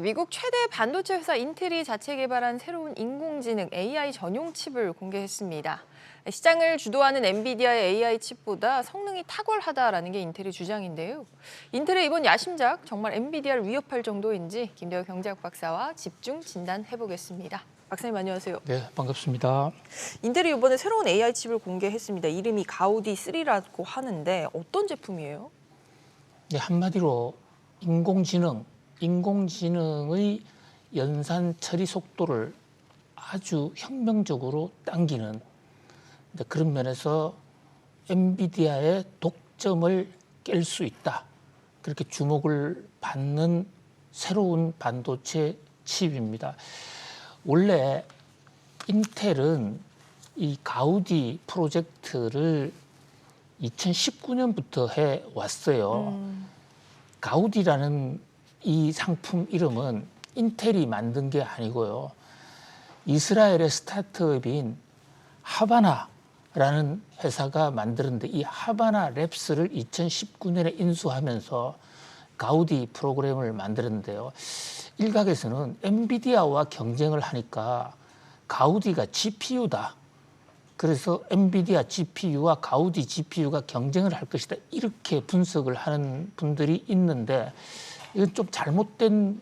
미국 최대 반도체 회사 인텔이 자체 개발한 새로운 인공지능 AI 전용 칩을 공개했습니다. 시장을 주도하는 엔비디아의 AI 칩보다 성능이 탁월하다라는 게 인텔의 주장인데요. 인텔의 이번 야심작 정말 엔비디아를 위협할 정도인지 김대호 경제학 박사와 집중 진단해보겠습니다. 박사님 안녕하세요. 네, 반갑습니다. 인텔이 이번에 새로운 AI 칩을 공개했습니다. 이름이 가우디 3라고 하는데 어떤 제품이에요? 네, 한마디로 인공지능의 연산 처리 속도를 아주 혁명적으로 당기는 그런 면에서 엔비디아의 독점을 깰 수 있다. 그렇게 주목을 받는 새로운 반도체 칩입니다. 원래 인텔은 이 가우디 프로젝트를 2019년부터 해왔어요. 가우디라는 이 상품 이름은 인텔이 만든 게 아니고요. 이스라엘의 스타트업인 하바나라는 회사가 만들었는데 이 하바나 랩스를 2019년에 인수하면서 가우디 프로그램을 만들었는데요. 일각에서는 엔비디아와 경쟁을 하니까 가우디가 GPU다. 그래서 엔비디아 GPU와 가우디 GPU가 경쟁을 할 것이다. 이렇게 분석을 하는 분들이 있는데 이건 좀 잘못된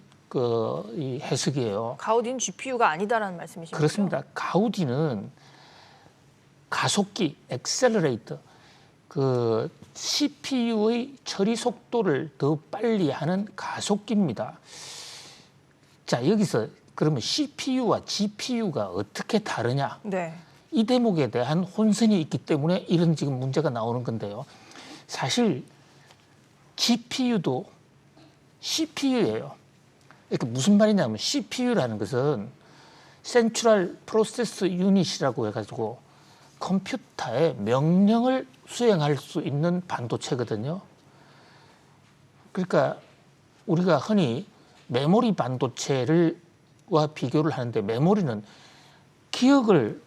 이 해석이에요. 가우디는 GPU가 아니다라는 말씀이신 거죠? 그렇습니다. 가우디는 가속기, 엑셀러레이터, 그 CPU의 처리 속도를 더 빨리 하는 가속기입니다. 자, 여기서 그러면 CPU와 GPU가 어떻게 다르냐? 네. 이 대목에 대한 혼선이 있기 때문에 이런 지금 문제가 나오는 건데요. 사실 GPU도 CPU예요. 이게 무슨 말이냐면 CPU라는 것은 센트럴 프로세스 유닛이라고 해가지고 컴퓨터의 명령을 수행할 수 있는 반도체거든요. 그러니까 우리가 흔히 메모리 반도체와 비교를 하는데 메모리는 기억을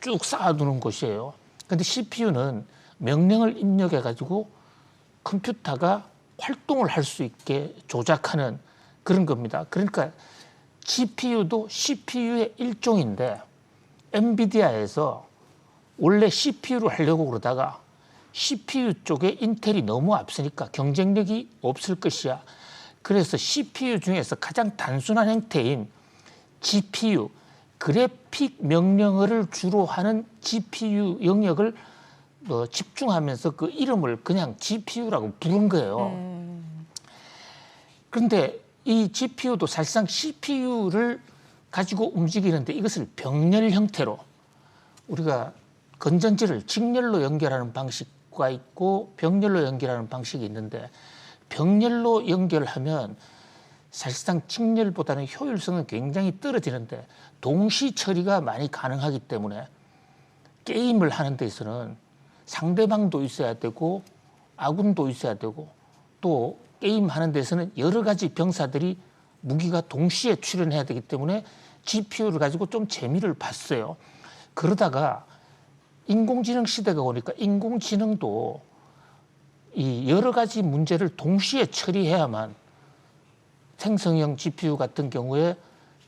쭉 쌓아두는 곳이에요. 그런데 CPU는 명령을 입력해가지고 컴퓨터가 활동을 할 수 있게 조작하는 그런 겁니다. 그러니까 GPU도 CPU의 일종인데 엔비디아에서 원래 CPU를 하려고 그러다가 CPU 쪽에 인텔이 너무 앞서니까 경쟁력이 없을 것이야. 그래서 CPU 중에서 가장 단순한 형태인 GPU, 그래픽 명령어를 주로 하는 GPU 영역을 집중하면서 그 이름을 그냥 GPU라고 부른 거예요. 그런데 이 GPU도 사실상 CPU를 가지고 움직이는데 이것을 병렬 형태로 우리가 건전지를 직렬로 연결하는 방식과 있고 병렬로 연결하는 방식이 있는데 병렬로 연결하면 사실상 직렬보다는 효율성은 굉장히 떨어지는데 동시 처리가 많이 가능하기 때문에 게임을 하는 데 있어서는 상대방도 있어야 되고 아군도 있어야 되고 또 게임하는 데서는 여러 가지 병사들이 무기가 동시에 출현해야 되기 때문에 GPU를 가지고 좀 재미를 봤어요. 그러다가 인공지능 시대가 오니까 인공지능도 이 여러 가지 문제를 동시에 처리해야만 생성형 GPU 같은 경우에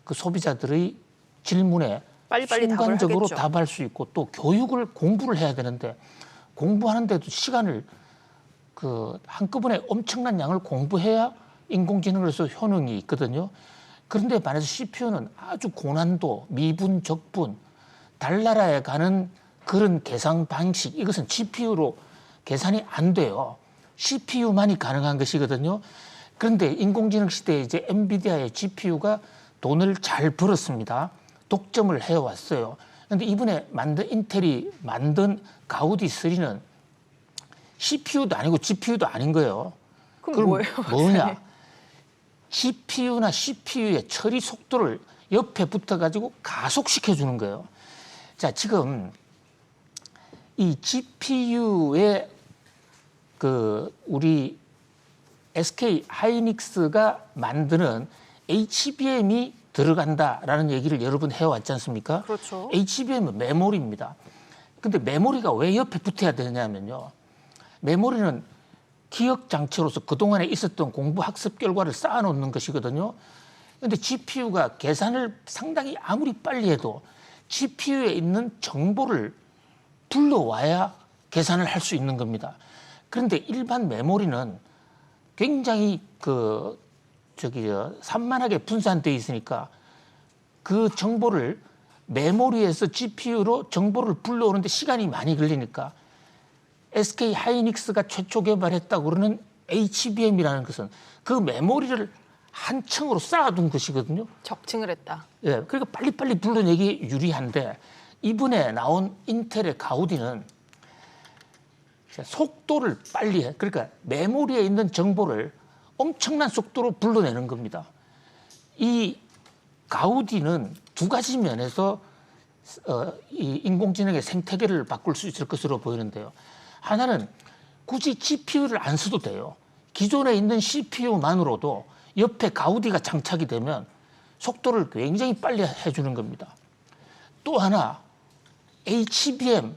그 소비자들의 질문에 빨리빨리 순간적으로 답할 수 있고 또 공부를 해야 되는데 공부하는데도 시간을 한꺼번에 엄청난 양을 공부해야 인공지능으로서 효능이 있거든요. 그런데 반해서 CPU는 아주 고난도, 미분, 적분, 달나라에 가는 그런 계산 방식, 이것은 GPU로 계산이 안 돼요. CPU만이 가능한 것이거든요. 그런데 인공지능 시대에 이제 엔비디아의 GPU가 돈을 잘 벌었습니다. 독점을 해왔어요. 그런데 이번에 인텔이 만든 가우디 3는 CPU도 아니고 GPU도 아닌 거예요. 그럼 뭐예요? 뭐냐? GPU나 CPU의 처리 속도를 옆에 붙어가지고 가속시켜 주는 거예요. 자, 지금 이 GPU의 우리 SK 하이닉스가 만드는 HBM이 들어간다라는 얘기를 여러 번 해왔지 않습니까? 그렇죠. HBM은 메모리입니다. 근데 메모리가 왜 옆에 붙어야 되냐면요. 메모리는 기억 장치로서 그동안에 있었던 공부 학습 결과를 쌓아놓는 것이거든요. 근데 GPU가 계산을 상당히 아무리 빨리 해도 GPU에 있는 정보를 불러와야 계산을 할 수 있는 겁니다. 그런데 일반 메모리는 굉장히 산만하게 분산되어 있으니까 그 정보를 메모리에서 GPU로 정보를 불러오는데 시간이 많이 걸리니까 SK 하이닉스가 최초 개발했다고 그러는 HBM이라는 것은 그 메모리를 한 층으로 쌓아둔 것이거든요. 적층을 했다. 예, 그러니까 빨리빨리 불러내기 유리한데 이번에 나온 인텔의 가우디는 속도를 빨리 해. 그러니까 메모리에 있는 정보를 엄청난 속도로 불러내는 겁니다. 이 가우디는 두 가지 면에서 이 인공지능의 생태계를 바꿀 수 있을 것으로 보이는데요. 하나는 굳이 GPU를 안 써도 돼요. 기존에 있는 CPU만으로도 옆에 가우디가 장착이 되면 속도를 굉장히 빨리 해주는 겁니다. 또 하나 HBM을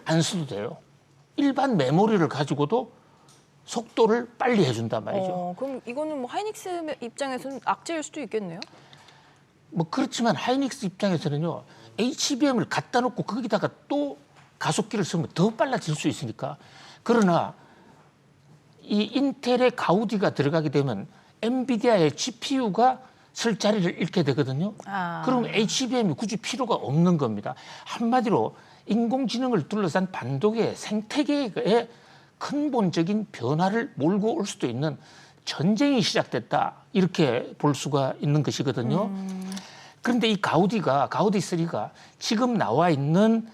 안 써도 돼요. 일반 메모리를 가지고도 속도를 빨리 해준단 말이죠. 그럼 이거는 뭐 하이닉스 입장에서는 악재일 수도 있겠네요. 뭐 그렇지만 하이닉스 입장에서는요. HBM을 갖다 놓고 거기다가 또 가속기를 쓰면 더 빨라질 수 있으니까. 그러나 이 인텔의 가우디가 들어가게 되면 엔비디아의 GPU가 쓸 자리를 잃게 되거든요. 그럼 HBM이 굳이 필요가 없는 겁니다. 한마디로 인공지능을 둘러싼 반도계 생태계에 근본적인 변화를 몰고 올 수도 있는 전쟁이 시작됐다. 이렇게 볼 수가 있는 것이거든요. 그런데 이 가우디3가 지금 나와 있는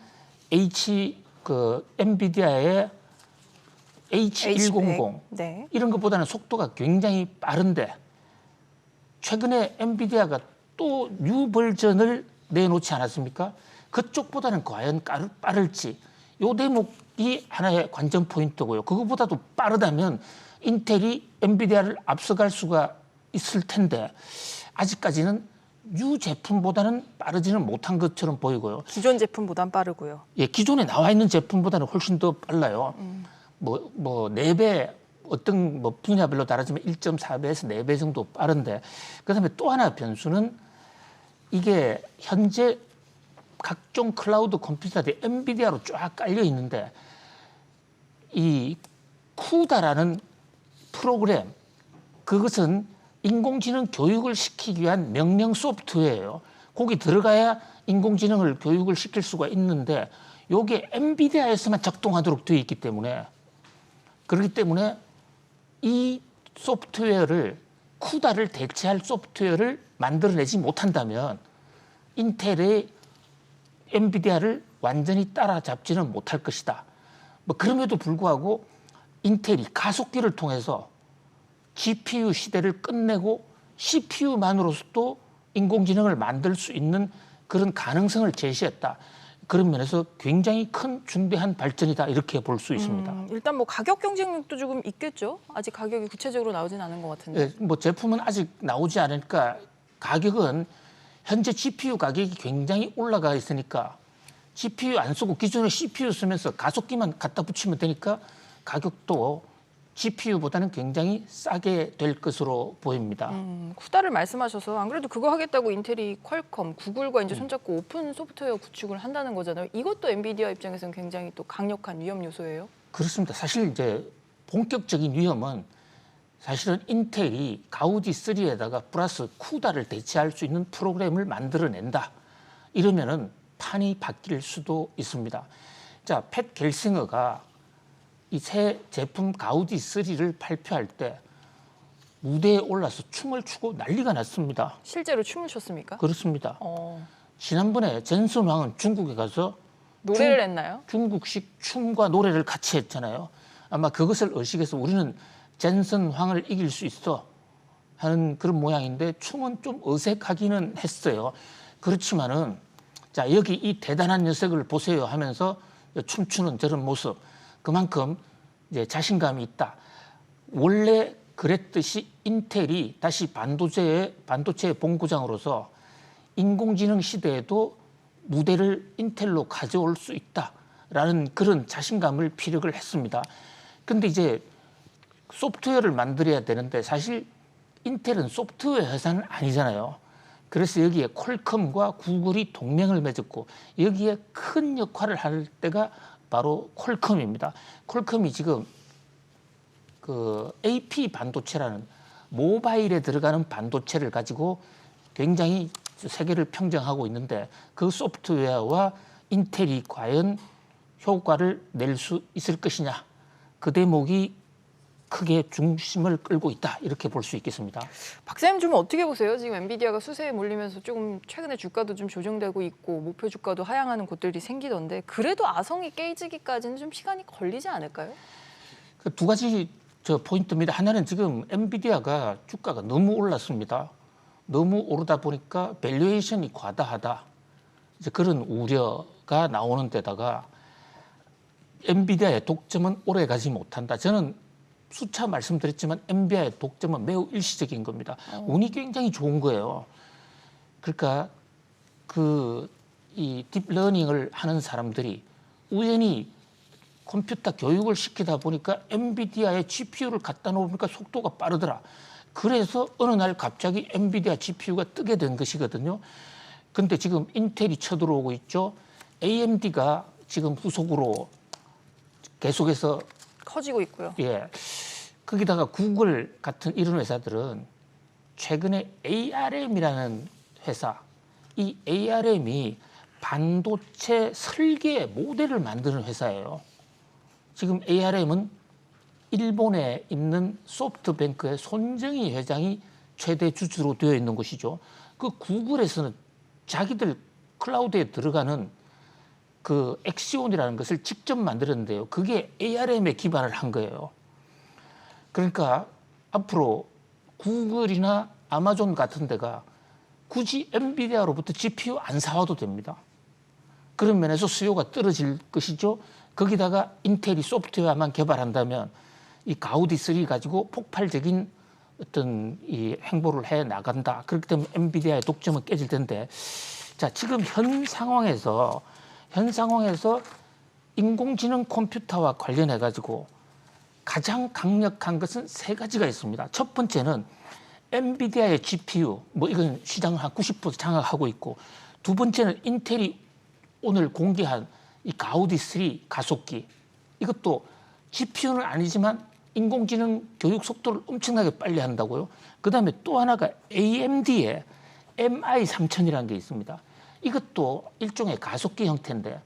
엔비디아의 H100 네. 이런 것보다는 속도가 굉장히 빠른데 최근에 엔비디아가 또 뉴 버전을 내놓지 않았습니까? 그쪽보다는 과연 빠를지 이 대목이 하나의 관전 포인트고요. 그것보다도 빠르다면 인텔이 엔비디아를 앞서갈 수가 있을 텐데 아직까지는 뉴 제품보다는 빠르지는 못한 것처럼 보이고요. 기존 제품보단 빠르고요. 예, 기존에 나와 있는 제품보다는 훨씬 더 빨라요. 뭐 4배 어떤 뭐 분야별로 다르지만 1.4배에서 4배 정도 빠른데 그다음에 또 하나 변수는 이게 현재 각종 클라우드 컴퓨터들이 엔비디아로 쫙 깔려 있는데 이 쿠다라는 프로그램 그것은 인공지능 교육을 시키기 위한 명령 소프트웨어예요. 거기 들어가야 인공지능을 교육을 시킬 수가 있는데 이게 엔비디아에서만 작동하도록 되어 있기 때문에 그렇기 때문에 이 소프트웨어를 쿠다를 대체할 소프트웨어를 만들어내지 못한다면 인텔의 엔비디아를 완전히 따라잡지는 못할 것이다. 뭐 그럼에도 불구하고 인텔이 가속기를 통해서 GPU 시대를 끝내고 CPU만으로서도 인공지능을 만들 수 있는 그런 가능성을 제시했다. 그런 면에서 굉장히 큰 중대한 발전이다 이렇게 볼 수 있습니다. 일단 뭐 가격 경쟁력도 조금 있겠죠. 아직 가격이 구체적으로 나오진 않은 것 같은데. 예, 뭐 제품은 아직 나오지 않으니까 가격은 현재 GPU 가격이 굉장히 올라가 있으니까 GPU 안 쓰고 기존에 CPU 쓰면서 가속기만 갖다 붙이면 되니까 가격도 GPU보다는 굉장히 싸게 될 것으로 보입니다. 쿠다를 말씀하셔서 안 그래도 그거 하겠다고 인텔이 퀄컴, 구글과 이제 손잡고 오픈 소프트웨어 구축을 한다는 거잖아요. 이것도 엔비디아 입장에서는 굉장히 또 강력한 위험 요소예요. 그렇습니다. 사실 이제 본격적인 위험은 사실은 인텔이 가우디 3에다가 플러스 쿠다를 대체할 수 있는 프로그램을 만들어낸다. 이러면은 판이 바뀔 수도 있습니다. 자, 팻 겔싱어가 이 새 제품 가우디 3를 발표할 때 무대에 올라서 춤을 추고 난리가 났습니다. 실제로 춤을 췄습니까? 그렇습니다. 지난번에 젠슨 황은 중국에 가서 노래를 했나요? 중국식 춤과 노래를 같이 했잖아요. 아마 그것을 의식해서 우리는 젠슨 황을 이길 수 있어 하는 그런 모양인데 춤은 좀 어색하기는 했어요. 그렇지만은 자 여기 이 대단한 녀석을 보세요 하면서 춤추는 저런 모습 그만큼 이제 자신감이 있다. 원래 그랬듯이 인텔이 다시 반도체의 본고장으로서 인공지능 시대에도 무대를 인텔로 가져올 수 있다라는 그런 자신감을 피력을 했습니다. 그런데 이제 소프트웨어를 만들어야 되는데 사실 인텔은 소프트웨어 회사는 아니잖아요. 그래서 여기에 퀄컴과 구글이 동맹을 맺었고 여기에 큰 역할을 할 때가 바로 퀄컴입니다. 퀄컴이 지금 그 AP 반도체라는 모바일에 들어가는 반도체를 가지고 굉장히 세계를 평정하고 있는데 그 소프트웨어와 인텔이 과연 효과를 낼 수 있을 것이냐. 그 대목이 크게 중심을 끌고 있다. 이렇게 볼 수 있겠습니다. 박사님 좀 어떻게 보세요? 지금 엔비디아가 수세에 몰리면서 조금 최근에 주가도 좀 조정되고 있고 목표 주가도 하향하는 곳들이 생기던데 그래도 아성이 깨지기까지는 좀 시간이 걸리지 않을까요? 그 두 가지 포인트입니다. 하나는 지금 엔비디아가 주가가 너무 올랐습니다. 너무 오르다 보니까 밸류에이션이 과다하다. 이제 그런 우려가 나오는 데다가 엔비디아의 독점은 오래 가지 못한다. 저는 수차 말씀드렸지만 엔비디아의 독점은 매우 일시적인 겁니다. 운이 굉장히 좋은 거예요. 그러니까 이 딥러닝을 하는 사람들이 우연히 컴퓨터 교육을 시키다 보니까 엔비디아의 GPU를 갖다 놓으니까 속도가 빠르더라. 그래서 어느 날 갑자기 엔비디아 GPU가 뜨게 된 것이거든요. 근데 지금 인텔이 쳐들어오고 있죠. AMD가 지금 후속으로 계속해서 커지고 있고요. 예. 거기다가 구글 같은 이런 회사들은 최근에 ARM이라는 회사, 이 ARM이 반도체 설계 모델을 만드는 회사예요. 지금 ARM은 일본에 있는 소프트뱅크의 손정희 회장이 최대 주주로 되어 있는 것이죠. 그 구글에서는 자기들 클라우드에 들어가는 그 엑시온이라는 것을 직접 만들었는데요. 그게 ARM에 기반을 한 거예요. 그러니까 앞으로 구글이나 아마존 같은 데가 굳이 엔비디아로부터 GPU 안 사와도 됩니다. 그런 면에서 수요가 떨어질 것이죠. 거기다가 인텔이 소프트웨어만 개발한다면 이 가우디 3 가지고 폭발적인 어떤 이 행보를 해 나간다. 그렇기 때문에 엔비디아의 독점은 깨질 텐데, 자 지금 현 상황에서 인공지능 컴퓨터와 관련해 가지고 가장 강력한 것은 세 가지가 있습니다. 첫 번째는 엔비디아의 GPU, 뭐 이건 시장을 한 90% 장악하고 있고, 두 번째는 인텔이 오늘 공개한 이 가우디 3 가속기, 이것도 GPU는 아니지만 인공지능 교육 속도를 엄청나게 빨리 한다고요. 그 다음에 또 하나가 AMD의 MI3000이라는 게 있습니다. 이것도 일종의 가속기 형태인데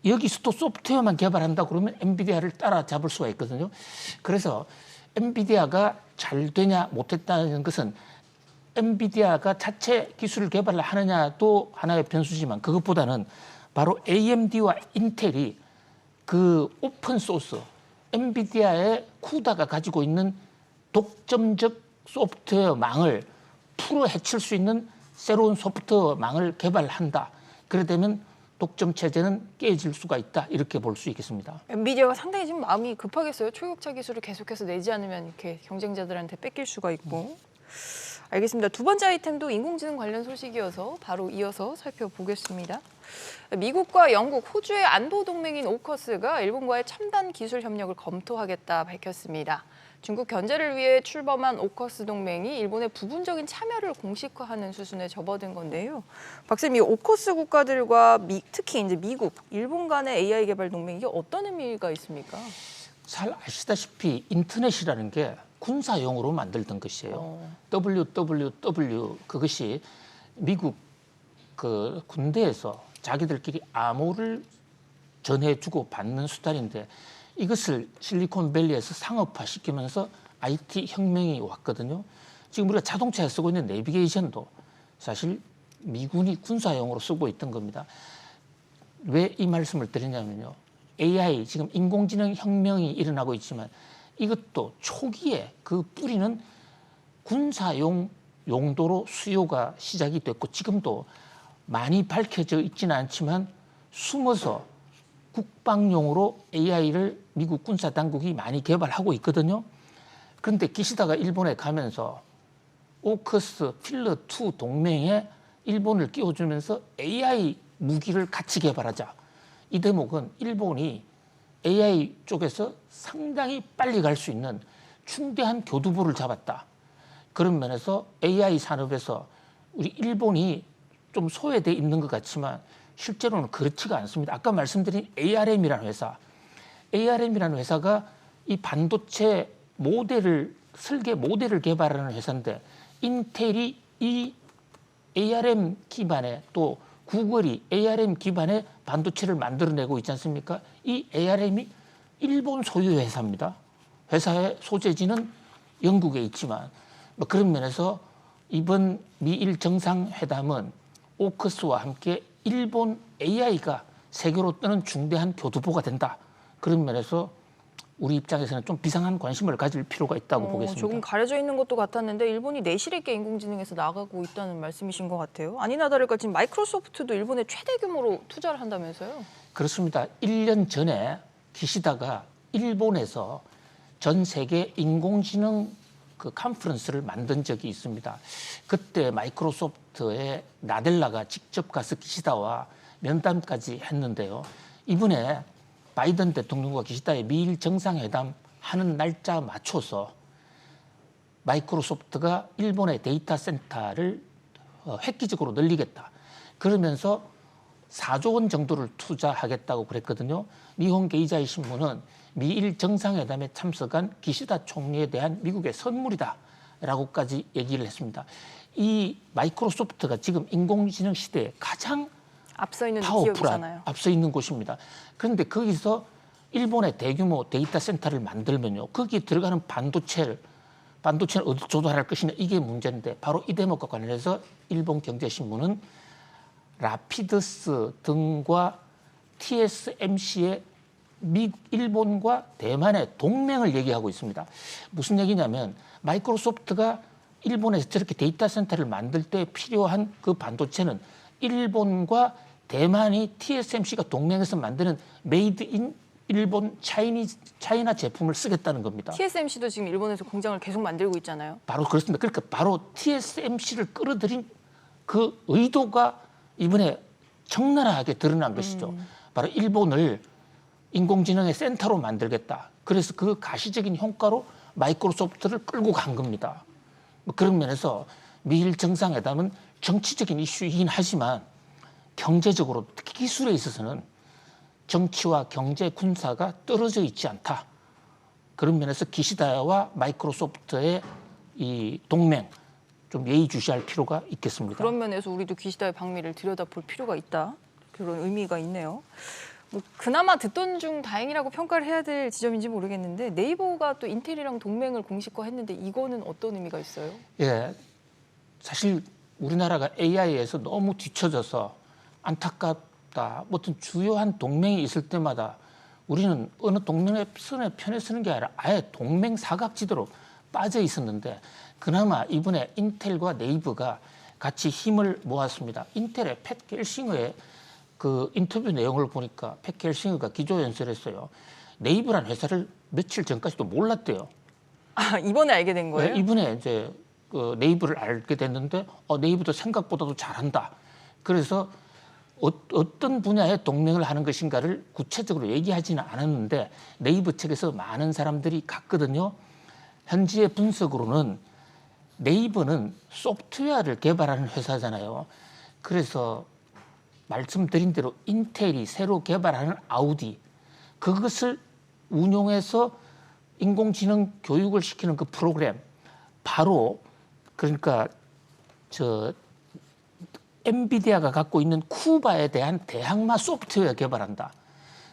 여기서도 소프트웨어만 개발한다 그러면 엔비디아를 따라잡을 수가 있거든요. 그래서 엔비디아가 잘 되냐 못했다는 것은 엔비디아가 자체 기술을 개발을 하느냐도 하나의 변수지만 그것보다는 바로 AMD와 인텔이 그 오픈 소스, 엔비디아의 쿠다가 가지고 있는 독점적 소프트웨어망을 풀어 헤칠 수 있는 새로운 소프트웨어망을 개발한다. 그러다면 독점 체제는 깨질 수가 있다. 이렇게 볼 수 있겠습니다. 엔비디아가 상당히 지금 마음이 급하겠어요. 초격차 기술을 계속해서 내지 않으면 이렇게 경쟁자들한테 뺏길 수가 있고. 알겠습니다. 두 번째 아이템도 인공지능 관련 소식이어서 바로 이어서 살펴보겠습니다. 미국과 영국, 호주의 안보 동맹인 오커스가 일본과의 첨단 기술 협력을 검토하겠다 밝혔습니다. 중국 견제를 위해 출범한 오커스 동맹이 일본의 부분적인 참여를 공식화하는 수순에 접어든 건데요. 박사님, 이 오커스 국가들과 특히 이제 미국, 일본 간의 AI 개발 동맹 이게 어떤 의미가 있습니까? 잘 아시다시피 인터넷이라는 게 군사용으로 만들던 것이에요. WWW 그것이 미국 그 군대에서 자기들끼리 암호를 전해주고 받는 수단인데 이것을 실리콘밸리에서 상업화시키면서 IT 혁명이 왔거든요. 지금 우리가 자동차에 쓰고 있는 내비게이션도 사실 미군이 군사용으로 쓰고 있던 겁니다. 왜 이 말씀을 드리냐면요. AI, 지금 인공지능 혁명이 일어나고 있지만 이것도 초기에 그 뿌리는 군사용 용도로 수요가 시작이 됐고 지금도 많이 밝혀져 있지는 않지만 숨어서 국방용으로 AI를 미국 군사 당국이 많이 개발하고 있거든요. 그런데 기시다가 일본에 가면서 오커스 필러2 동맹에 일본을 끼워주면서 AI 무기를 같이 개발하자. 이 대목은 일본이 AI 쪽에서 상당히 빨리 갈 수 있는 중대한 교두보를 잡았다. 그런 면에서 AI 산업에서 우리 일본이 좀 소외돼 있는 것 같지만 실제로는 그렇지가 않습니다. 아까 말씀드린 ARM이라는 회사가 이 반도체 설계 모델을 개발하는 회사인데 인텔이 이 ARM 기반의 또 구글이 ARM 기반의 반도체를 만들어내고 있지 않습니까? 이 ARM이 일본 소유 회사입니다. 회사의 소재지는 영국에 있지만 뭐 그런 면에서 이번 미일 정상회담은 오크스와 함께 일본 AI가 세계로 뜨는 중대한 교두보가 된다. 그런 면에서 우리 입장에서는 좀 비상한 관심을 가질 필요가 있다고 보겠습니다. 조금 가려져 있는 것도 같았는데 일본이 내실 있게 인공지능에서 나가고 있다는 말씀이신 것 같아요. 아니나 다를까 지금 마이크로소프트도 일본에 최대 규모로 투자를 한다면서요? 그렇습니다. 1년 전에 기시다가 일본에서 전 세계 인공지능 그 컨퍼런스를 만든 적이 있습니다. 그때 마이크로소프트의 나델라가 직접 가서 기시다와 면담까지 했는데요. 이번에 바이든 대통령과 기시다의 미일 정상회담 하는 날짜 맞춰서 마이크로소프트가 일본의 데이터 센터를 획기적으로 늘리겠다. 그러면서 4조 원 정도를 투자하겠다고 그랬거든요. 니혼 게이자이 신문은 미일 정상회담에 참석한 기시다 총리에 대한 미국의 선물이다라고까지 얘기를 했습니다. 이 마이크로소프트가 지금 인공지능 시대에 가장 앞서 있는 파워풀한 기업이잖아요. 앞서 있는 곳입니다. 그런데 거기서 일본의 대규모 데이터 센터를 만들면요. 거기에 들어가는 반도체를 어디서 조달할 것이냐 이게 문제인데 바로 이 대목과 관련해서 일본 경제신문은 라피드스 등과 TSMC의 일본과 대만의 동맹을 얘기하고 있습니다. 무슨 얘기냐면 마이크로소프트가 일본에서 저렇게 데이터 센터를 만들 때 필요한 그 반도체는 일본과 대만이 TSMC가 동맹해서 만드는 메이드 인 일본 차이나 제품을 쓰겠다는 겁니다. TSMC도 지금 일본에서 공장을 계속 만들고 있잖아요. 바로 그렇습니다. 그러니까 바로 TSMC를 끌어들인 그 의도가 이번에 적나라하게 드러난 것이죠. 바로 일본을 인공지능의 센터로 만들겠다. 그래서 그 가시적인 효과로 마이크로소프트를 끌고 간 겁니다. 그런 면에서 미일 정상회담은 정치적인 이슈이긴 하지만 경제적으로 특히 기술에 있어서는 정치와 경제, 군사가 떨어져 있지 않다. 그런 면에서 기시다와 마이크로소프트의 이 동맹 좀 예의주시할 필요가 있겠습니다. 그런 면에서 우리도 기시다의 방미를 들여다볼 필요가 있다. 그런 의미가 있네요. 뭐 그나마 듣던 중 다행이라고 평가를 해야 될 지점인지 모르겠는데 네이버가 또 인텔이랑 동맹을 공식화했는데 이거는 어떤 의미가 있어요? 예, 사실 우리나라가 AI에서 너무 뒤처져서 안타깝다. 어떤 주요한 동맹이 있을 때마다 우리는 어느 동맹의 편에 서는 게 아니라 아예 동맹 사각지대로 빠져 있었는데 그나마 이번에 인텔과 네이버가 같이 힘을 모았습니다. 인텔의 팻 겔싱어의 그 인터뷰 내용을 보니까 팻 겔싱어가 기조연설했어요. 네이버란 회사를 며칠 전까지도 몰랐대요. 아, 이번에 알게 된 거예요? 네, 이번에 이제 그 네이버를 알게 됐는데 네이버도 생각보다도 잘한다. 그래서 어떤 분야의 동맹을 하는 것인가를 구체적으로 얘기하지는 않았는데 네이버 측에서 많은 사람들이 갔거든요. 현지의 분석으로는 네이버는 소프트웨어를 개발하는 회사잖아요. 그래서 말씀드린 대로 인텔이 새로 개발하는 아우디 그것을 운용해서 인공지능 교육을 시키는 그 프로그램 바로 그러니까 엔비디아가 갖고 있는 쿠바에 대한 대항마 소프트웨어 개발한다.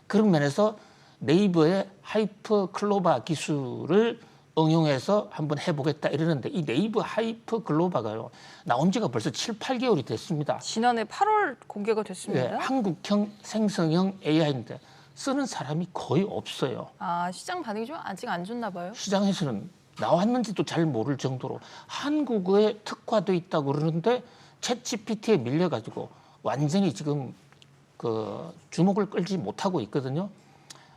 그런 면에서 네이버의 하이퍼 클로바 기술을 응용해서 한번 해보겠다 이러는데 이 네이버 하이퍼 글로바가요 나온 지가 벌써 7, 8개월이 됐습니다. 지난해 8월 공개가 됐습니다. 네, 한국형 생성형 AI인데 쓰는 사람이 거의 없어요. 아, 시장 반응이 좀 아직 안 좋나 봐요. 시장에서는 나왔는지도 잘 모를 정도로 한국어에 특화돼 있다고 그러는데 챗GPT에 밀려가지고 완전히 지금 그 주목을 끌지 못하고 있거든요.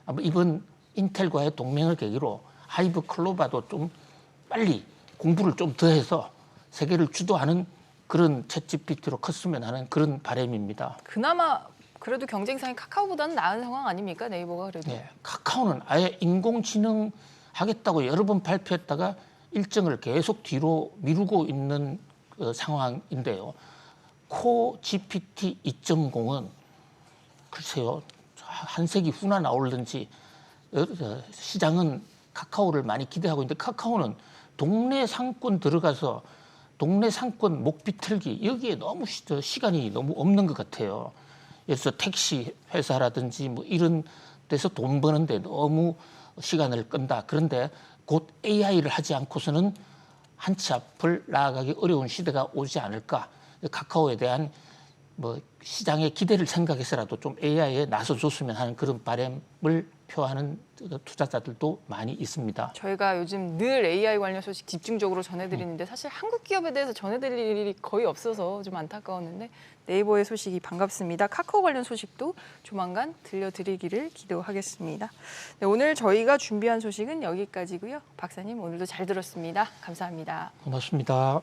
아마 이번 인텔과의 동맹을 계기로 하이브 클로바도 좀 빨리 공부를 좀 더 해서 세계를 주도하는 그런 챗GPT로 컸으면 하는 그런 바람입니다. 그나마 그래도 경쟁상이 카카오보다는 나은 상황 아닙니까? 네이버가 그래도. 네, 카카오는 아예 인공지능 하겠다고 여러 번 발표했다가 일정을 계속 뒤로 미루고 있는 상황인데요. 코 GPT 2.0은 글쎄요, 한 세기 후나 나올는지 시장은 카카오를 많이 기대하고 있는데 카카오는 동네 상권 들어가서 동네 상권 목 비틀기 여기에 너무 시간이 너무 없는 것 같아요. 그래서 택시 회사라든지 뭐 이런 데서 돈 버는데 너무 시간을 끈다. 그런데 곧 AI를 하지 않고서는 한 치 앞을 나아가기 어려운 시대가 오지 않을까. 카카오에 대한 뭐 시장의 기대를 생각해서라도 좀 AI에 나서줬으면 하는 그런 바람을 표하는 투자자들도 많이 있습니다. 저희가 요즘 늘 AI 관련 소식 집중적으로 전해드리는데 사실 한국 기업에 대해서 전해드릴 일이 거의 없어서 좀 안타까웠는데 네이버의 소식이 반갑습니다. 카카오 관련 소식도 조만간 들려드리기를 기도하겠습니다. 네, 오늘 저희가 준비한 소식은 여기까지고요. 박사님 오늘도 잘 들었습니다. 감사합니다. 고맙습니다.